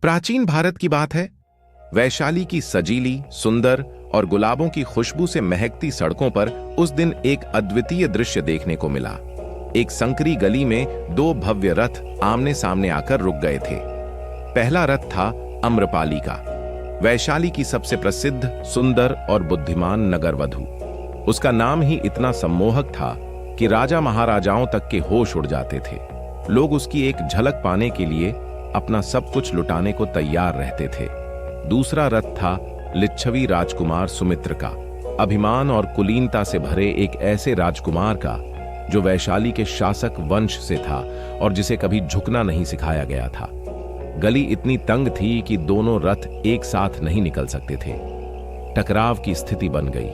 प्राचीन भारत की बात है। वैशाली की सजीली, सुंदर और गुलाबों की खुशबू से महकती सड़कों पर उस दिन एक अद्वितीय दृश्य देखने को मिला। एक संकरी गली में दो भव्य रथ आमने सामने आकर रुक गए थे। पहला रथ था आम्रपाली का, वैशाली की सबसे प्रसिद्ध, सुंदर और बुद्धिमान नगरवधू। उसका नाम ही इतना सम्मोहक था कि राजा महाराजाओं तक के होश उड़ जाते थे। लोग उसकी एक झलक पाने के लिए अपना सब कुछ लुटाने को तैयार रहते थे। दूसरा रथ था लिच्छवी राजकुमार सुमित्र का, अभिमान और कुलीनता से भरे एक ऐसे राजकुमार का जो वैशाली के शासक वंश से था और जिसे कभी झुकना नहीं सिखाया गया था। गली इतनी तंग थी कि दोनों रथ एक साथ नहीं निकल सकते थे। टकराव की स्थिति बन गई।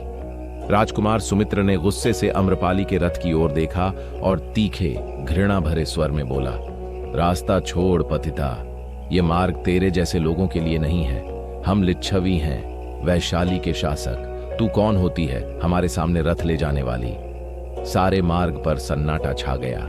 राजकुमार सुमित्र ने गुस्से से आम्रपाली के रथ की ओर देखा और तीखे, घृणा भरे स्वर में बोला, रास्ता छोड़ पतिता, ये मार्ग तेरे जैसे लोगों के लिए नहीं है। हम लिच्छवी हैं, वैशाली के शासक। तू कौन होती है हमारे सामने रथ ले जाने वाली? सारे मार्ग पर सन्नाटा छा गया।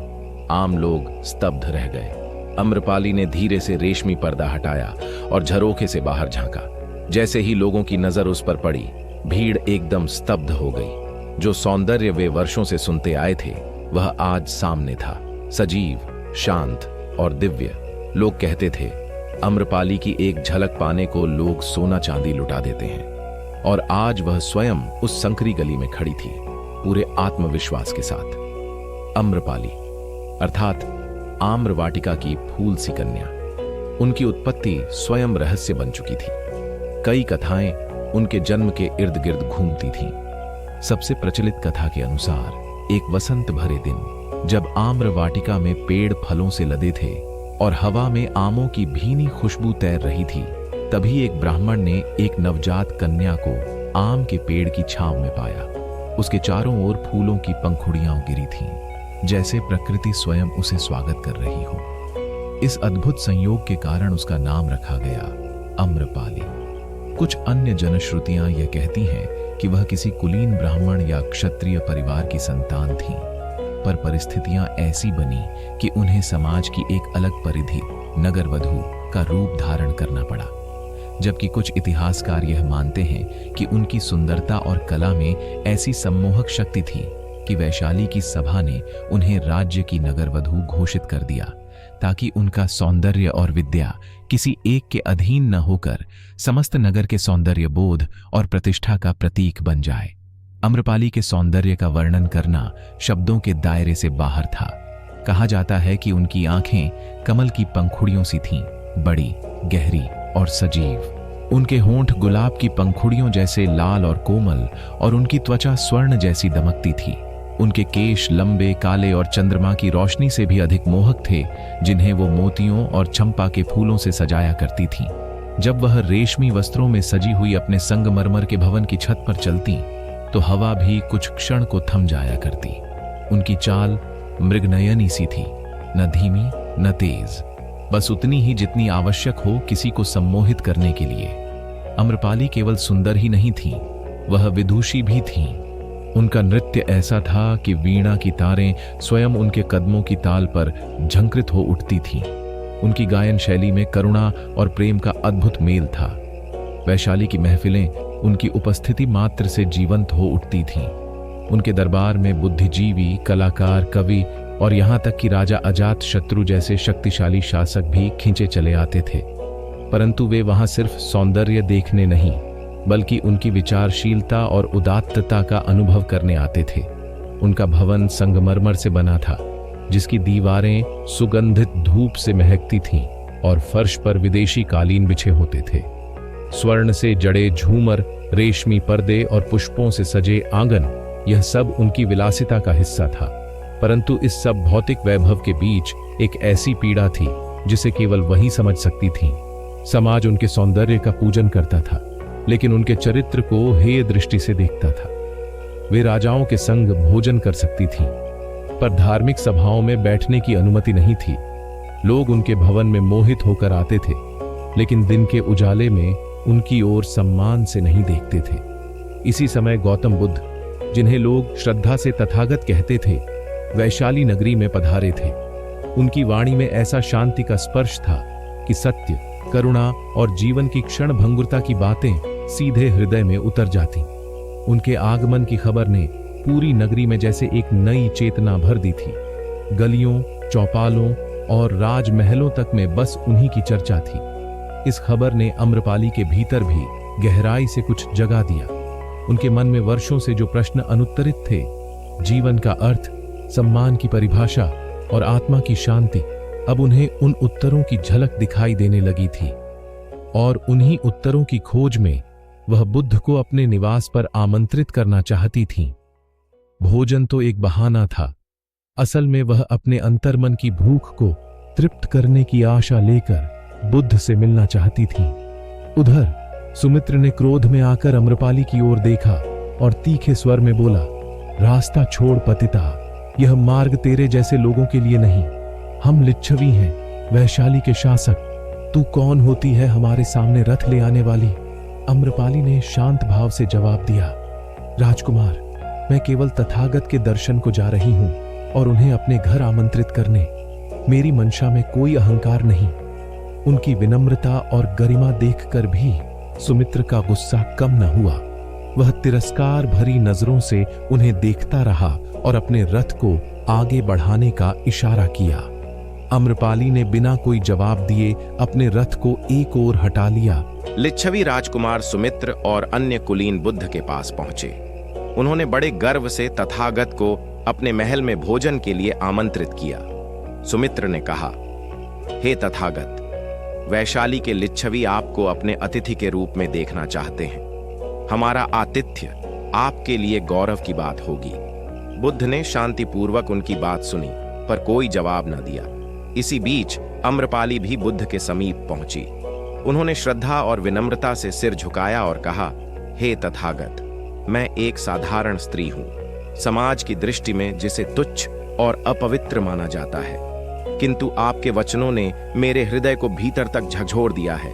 आम लोग स्तब्ध रह गए। आम्रपाली ने धीरे से रेशमी पर्दा हटाया और झरोखे से बाहर झांका। जैसे ही लोगों की नजर उस पर पड़ी, भीड़ एकदम स्तब्ध हो गई। जो सौंदर्य वे वर्षों से सुनते आए थे वह आज सामने था, सजीव, शांत और दिव्य। लोग कहते थे, आम्रपाली की एक झलक पाने को लोग सोना चांदी लुटा देते हैं। और आज वह स्वयं उस संकरी गली में खड़ी थी, पूरे आत्मविश्वास के साथ। आम्रपाली अर्थात आम्र वाटिका की फूल सी कन्या। उनकी उत्पत्ति स्वयं रहस्य बन चुकी थी। कई कथाएं उनके जन्म के इर्द गिर्द घूमती थीं। सबसे प्रचलित कथा के अनुसार एक वसंत भरे दिन, जब आम्र वाटिका में पेड़ फलों से लदे थे और हवा में आमों की भीनी खुशबू तैर रही थी, तभी एक ब्राह्मण ने एक नवजात कन्या को आम के पेड़ की छांव में पाया। उसके चारों ओर फूलों की पंखुड़ियां गिरी थीं, जैसे प्रकृति स्वयं उसे स्वागत कर रही हो। इस अद्भुत संयोग के कारण उसका नाम रखा गया आम्रपाली। कुछ अन्य जनश्रुतियां यह कहती हैं कि वह किसी कुलीन ब्राह्मण या क्षत्रिय परिवार की संतान थी, पर परिस्थितियां ऐसी बनी कि उन्हें समाज की एक अलग परिधि, नगरवधू का रूप धारण करना पड़ा। जबकि कुछ इतिहासकार यह मानते हैं कि उनकी सुंदरता और कला में ऐसी सम्मोहक शक्ति थी कि वैशाली की सभा ने उन्हें राज्य की नगरवधू घोषित कर दिया, ताकि उनका सौंदर्य और विद्या किसी एक के अधीन न होकर समस्त नगर के सौंदर्य बोध और प्रतिष्ठा का प्रतीक बन जाए। आम्रपाली के सौंदर्य का वर्णन करना शब्दों के दायरे से बाहर था। कहा जाता है कि उनकी आंखें कमल की पंखुड़ियों सी थीं, बड़ी, गहरी और सजीव। उनके होंठ गुलाब की पंखुड़ियों जैसे लाल और कोमल, और उनकी त्वचा स्वर्ण जैसी दमकती थी। उनके केश लंबे, काले और चंद्रमा की रोशनी से भी अधिक मोहक थे, जिन्हें वो मोतियों और चंपा के फूलों से सजाया करती थीं। जब वह रेशमी वस्त्रों में सजी हुई अपने संगमरमर के भवन की छत पर चलती, तो हवा भी कुछ क्षण को थम जाया करती। उनकी चाल मृगनयनी सी थी, न धीमी न तेज, बस उतनी ही जितनी आवश्यक हो किसी को सम्मोहित करने के लिए। आम्रपाली केवल सुंदर ही नहीं थी, वह विदुषी भी थीं। उनका नृत्य ऐसा था कि वीणा की तारें स्वयं उनके कदमों की ताल पर झंकृत हो उठती थीं। उनकी गायन शैली में करुणा और प्रेम का अद्भुत मेल था। वैशाली की महफिलें उनकी उपस्थिति मात्र से जीवंत हो उठती थीं। उनके दरबार में बुद्धिजीवी, कलाकार, कवि और यहाँ तक कि राजा अजात शत्रु जैसे शक्तिशाली शासक भी खींचे चले आते थे। परंतु वे वहां सिर्फ सौंदर्य देखने नहीं, बल्कि उनकी विचारशीलता और उदात्तता का अनुभव करने आते थे। उनका भवन संगमरमर से बना था, जिसकी दीवारें सुगंधित धूप से महकती थीं और फर्श पर विदेशी कालीन बिछे होते थे। स्वर्ण से जड़े झूमर, रेशमी पर्दे और पुष्पों से सजे आंगन, यह सब उनकी विलासिता का हिस्सा था। परंतु इस सब भौतिक वैभव के बीच एक ऐसी पीड़ा थी जिसे केवल वही समझ सकती थीं। समाज उनके सौंदर्य का पूजन करता था, लेकिन उनके चरित्र को हेय दृष्टि से देखता था। वे राजाओं के संग भोजन कर सकती थीं, पर धार्मिक सभाओं में बैठने की अनुमति नहीं थी। लोग उनके भवन में मोहित होकर आते थे, लेकिन दिन के उजाले में उनकी ओर सम्मान से नहीं देखते थे। इसी समय गौतम बुद्ध, जिन्हें लोग श्रद्धा से तथागत कहते थे, वैशाली नगरी में पधारे थे। उनकी वाणी में ऐसा शांति का स्पर्श था कि सत्य, करुणा और जीवन की क्षण भंगुरता की बातें सीधे हृदय में उतर जाती। उनके आगमन की खबर ने पूरी नगरी में जैसे एक नई चेतना भर दी थी। गलियों, चौपालों और राजमहलों तक में बस उन्हीं की चर्चा थी। इस खबर ने अम्रपाली के भीतर भी गहराई से कुछ जगा दिया। उनके मन में वर्षों से जो प्रश्न अनुत्तरित थे, जीवन का अर्थ, सम्मान की परिभाषा और आत्मा की शांति, अब उन्हें उन उत्तरों की झलक दिखाई देने लगी थी। और उन्हीं उत्तरों की खोज में वह बुद्ध को अपने निवास पर आमंत्रित करना चाहती थीं। भोजन तो एक बहाना था, असल में वह अपने अंतर्मन की भूख को तृप्त करने की आशा लेकर बुद्ध से मिलना चाहती थीं। उधर सुमित्र ने क्रोध में आकर अम्रपाली की ओर देखा और तीखे स्वर में बोला, रास्ता छोड़ पतिता, यह मार्ग तेरे जैसे लोगों के लिए नहीं। हम लिच्छवी हैं, वैशाली के शासक। तू कौन होती है हमारे सामने रथ ले आने वाली? अम्रपाली ने शांत भाव से जवाब दिया, राजकुमार, मैं केवल तथागत के दर्शन को जा रही हूं और उन्हें अपने घर आमंत्रित करने। मेरी मंशा में कोई अहंकार नहीं। उनकी विनम्रता और गरिमा देखकर भी सुमित्र का गुस्सा कम न हुआ। वह तिरस्कार भरी नजरों से उन्हें देखता रहा और अपने रथ को आगे बढ़ाने का इशारा किया। अम्रपाली ने बिना कोई जवाब दिए अपने रथ को एक ओर हटा लिया। लिच्छवी राजकुमार सुमित्र और अन्य कुलीन बुद्ध के पास पहुंचे। उन्होंने बड़े गर्व से तथागत को अपने महल में भोजन के लिए आमंत्रित किया। सुमित्र ने कहा, हे तथागत, वैशाली के लिच्छवी आपको अपने अतिथि के रूप में देखना चाहते हैं। हमारा आतिथ्य आपके लिए गौरव की बात होगी। बुद्ध ने शांतिपूर्वक उनकी बात सुनी, पर कोई जवाब न दिया। इसी बीच अम्रपाली भी बुद्ध के समीप पहुंची। उन्होंने श्रद्धा और विनम्रता से सिर झुकाया और कहा, हे तथागत, मैं एक साधारण स्त्री हूं। समाज की दृष्टि में जिसे तुच्छ और अपवित्र माना जाता है, किंतु आपके वचनों ने मेरे हृदय को भीतर तक झकझोर दिया है।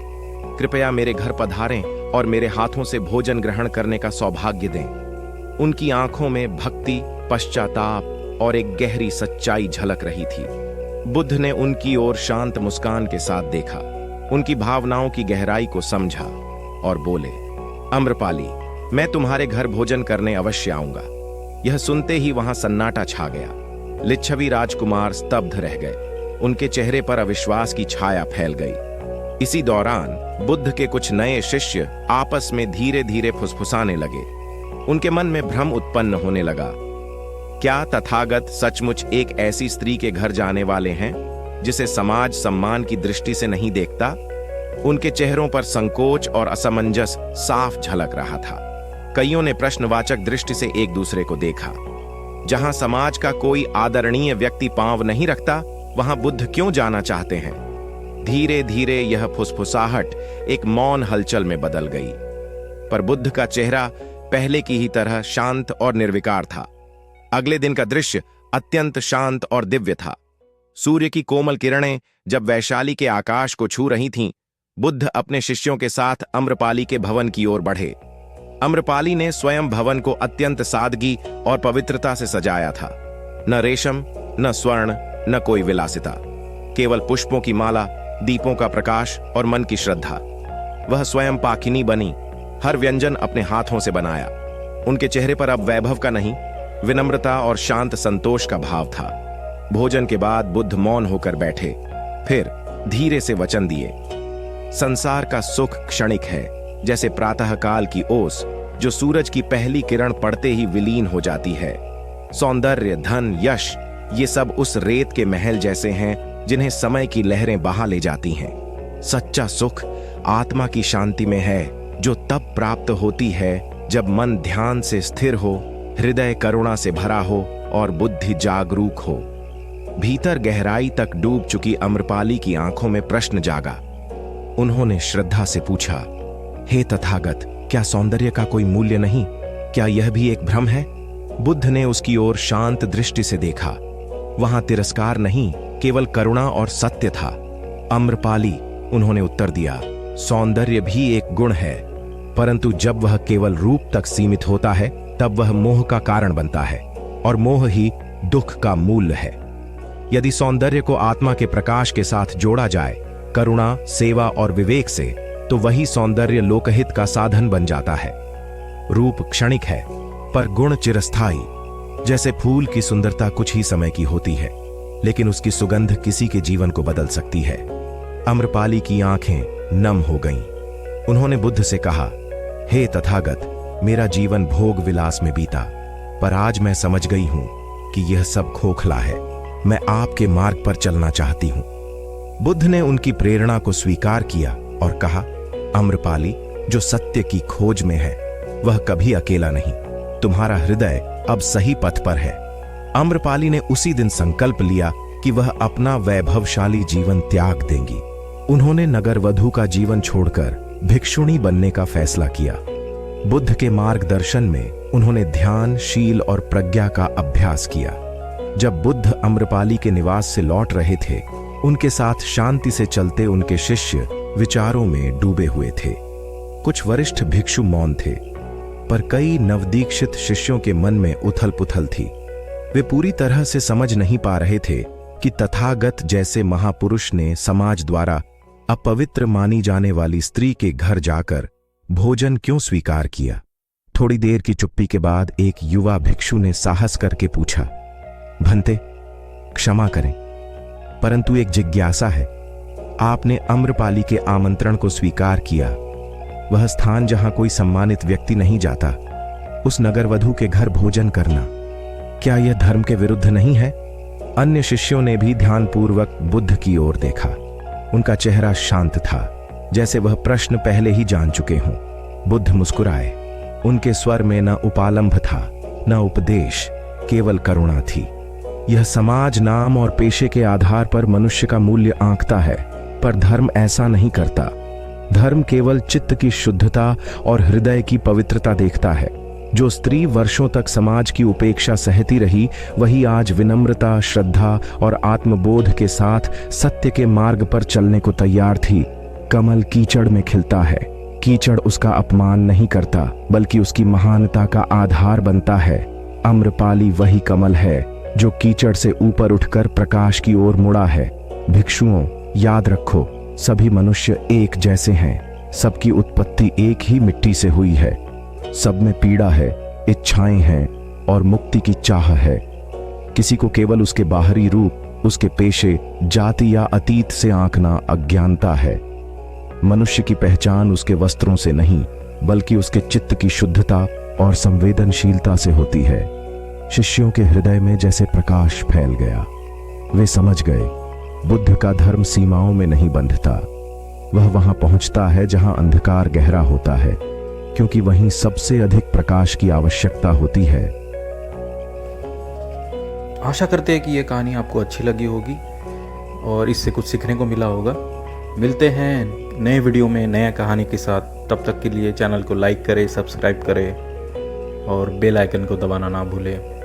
कृपया मेरे घर पधारें और मेरे हाथों से भोजन ग्रहण करने का सौभाग्य दें। उनकी आंखों में भक्ति, पश्चाताप और एक गहरी सच्चाई झलक रही थी। बुद्ध ने उनकी ओर शांत मुस्कान के साथ देखा, उनकी भावनाओं की गहराई को समझा और बोले, अम्रपाली, मैं तुम्हारे घर भोजन करने अवश्य आऊंगा। यह सुनते ही वहां सन्नाटा छा गया। लिच्छवी राजकुमार स्तब्ध रह गए। उनके चेहरे पर अविश्वास की छाया फैल गई। इसी दौरान बुद्ध के कुछ नए शिष्य आपस में धीरे धीरे फुसफुसाने लगे। उनके मन में भ्रम उत्पन्न होने लगा। क्या तथागत सचमुच एक ऐसी स्त्री के घर जाने वाले हैं जिसे समाज सम्मान की दृष्टि से नहीं देखता? उनके चेहरों पर संकोच और असमंजस साफ झलक रहा था। कईयों ने प्रश्नवाचक दृष्टि से एक दूसरे को देखा। जहां समाज का कोई आदरणीय व्यक्ति पांव नहीं रखता, वहां बुद्ध क्यों जाना चाहते हैं? धीरे धीरे यह फुसफुसाहट एक मौन हलचल में बदल गई। पर बुद्ध का चेहरा पहले की ही तरह शांत और निर्विकार था। अगले दिन का दृश्य अत्यंत शांत और दिव्य था। सूर्य की कोमल किरणें जब वैशाली के आकाश को छू रही थीं, बुद्ध अपने शिष्यों के साथ अम्रपाली के भवन की ओर बढ़े। अम्रपाली ने स्वयं भवन को अत्यंत सादगी और पवित्रता से सजाया था। न रेशम, न स्वर्ण, न कोई विलासिता, केवल पुष्पों की माला, दीपों का प्रकाश और मन की श्रद्धा। वह स्वयं पाकिनी बनी, हर व्यंजन अपने हाथों से बनाया। उनके चेहरे पर अब वैभव का नहीं, विनम्रता और शांत संतोष का भाव था। भोजन के बाद बुद्ध मौन होकर बैठे, फिर धीरे से वचन दिए, संसार का सुख क्षणिक है, जैसे प्रातःकाल की ओस जो सूरज की पहली किरण पड़ते ही विलीन हो जाती है। सौंदर्य, धन, यश, ये सब उस रेत के महल जैसे हैं जिन्हें समय की लहरें बहा ले जाती हैं। सच्चा सुख आत्मा की शांति में है, जो तब प्राप्त होती है जब मन ध्यान से स्थिर हो, हृदय करुणा से भरा हो और बुद्धि जागरूक हो। भीतर गहराई तक डूब चुकी अम्रपाली की आंखों में प्रश्न जागा। उन्होंने श्रद्धा से पूछा, हे तथागत, क्या सौंदर्य का कोई मूल्य नहीं? क्या यह भी एक भ्रम है? बुद्ध ने उसकी ओर शांत दृष्टि से देखा। वहां तिरस्कार नहीं, केवल करुणा और सत्य था। अम्रपाली, उन्होंने उत्तर दिया, सौंदर्य भी एक गुण है, परंतु जब वह केवल रूप तक सीमित होता है तब वह मोह का कारण बनता है, और मोह ही दुख का मूल है। यदि सौंदर्य को आत्मा के प्रकाश के साथ जोड़ा जाए करुणा, सेवा और विवेक से, तो वही सौंदर्य लोकहित का साधन बन जाता है। रूप क्षणिक है, पर गुण चिरस्थायी। जैसे फूल की सुंदरता कुछ ही समय की होती है, लेकिन उसकी सुगंध किसी के जीवन को बदल सकती है। अम्रपाली की आंखें नम हो गईं। उन्होंने बुद्ध से कहा, हे तथागत, मेरा जीवन भोग विलास में बीता, पर आज मैं समझ गई हूं कि यह सब खोखला है। मैं आपके मार्ग पर चलना चाहती हूं। बुद्ध ने उनकी प्रेरणा को स्वीकार किया और कहा, अम्रपाली, जो सत्य की खोज में है वह कभी अकेला नहीं। तुम्हारा हृदय अब सही पथ पर है। अम्रपाली ने उसी दिन संकल्प लिया कि वह अपना वैभवशाली जीवन त्याग देंगी। उन्होंने नगरवधू का जीवन छोड़कर भिक्षुणी बनने का फैसला किया। बुद्ध के मार्गदर्शन में उन्होंने ध्यान, शील और प्रज्ञा का अभ्यास किया। जब बुद्ध अम्रपाली के निवास से लौट रहे थे, उनके साथ शांति से चलते उनके शिष्य विचारों में डूबे हुए थे। कुछ वरिष्ठ भिक्षु मौन थे, पर कई नवदीक्षित शिष्यों के मन में उथल पुथल थी। वे पूरी तरह से समझ नहीं पा रहे थे कि तथागत जैसे महापुरुष ने समाज द्वारा अपवित्र मानी जाने वाली स्त्री के घर जाकर भोजन क्यों स्वीकार किया। थोड़ी देर की चुप्पी के बाद एक युवा भिक्षु ने साहस करके पूछा, भंते, क्षमा करें, परंतु एक जिज्ञासा है। आपने अम्रपाली के आमंत्रण को स्वीकार किया। वह स्थान जहां कोई सम्मानित व्यक्ति नहीं जाता, उस नगरवधू के घर भोजन करना, क्या यह धर्म के विरुद्ध नहीं है? अन्य शिष्यों ने भी ध्यानपूर्वक बुद्ध की ओर देखा। उनका चेहरा शांत था, जैसे वह प्रश्न पहले ही जान चुके हों। बुद्ध मुस्कुराए। उनके स्वर में न उपालंभ था, न उपदेश, केवल करुणा थी। यह समाज नाम और पेशे के आधार पर मनुष्य का मूल्य आंकता है, पर धर्म ऐसा नहीं करता। धर्म केवल चित्त की शुद्धता और हृदय की पवित्रता देखता है। जो स्त्री वर्षों तक समाज की उपेक्षा सहती रही, वही आज विनम्रता, श्रद्धा और आत्मबोध के साथ सत्य के मार्ग पर चलने को तैयार थी। कमल कीचड़ में खिलता है। कीचड़ उसका अपमान नहीं करता, बल्कि उसकी महानता का आधार बनता है। अम्रपाली वही कमल है जो कीचड़ से ऊपर उठकर प्रकाश की ओर मुड़ा है। भिक्षुओं, याद रखो, सभी मनुष्य एक जैसे हैं। सबकी उत्पत्ति एक ही मिट्टी से हुई है। सब में पीड़ा है, इच्छाएं हैं और मुक्ति की चाह है। किसी को केवल उसके बाहरी रूप, उसके पेशे, जाति या अतीत से आंकना अज्ञानता है। मनुष्य की पहचान उसके वस्त्रों से नहीं, बल्कि उसके चित्त की शुद्धता और संवेदनशीलता से होती है। शिष्यों के हृदय में जैसे प्रकाश फैल गया। वे समझ गए, बुद्ध का धर्म सीमाओं में नहीं बंधता। वह वहां पहुंचता है जहां अंधकार गहरा होता है, क्योंकि वहीं सबसे अधिक प्रकाश की आवश्यकता होती है। आशा करते हैं कि यह कहानी आपको अच्छी लगी होगी और इससे कुछ सीखने को मिला होगा। मिलते हैं नए वीडियो में नया कहानी के साथ। तब तक के लिए चैनल को लाइक करें, सब्सक्राइब करें और बेल आइकन को दबाना ना भूलें।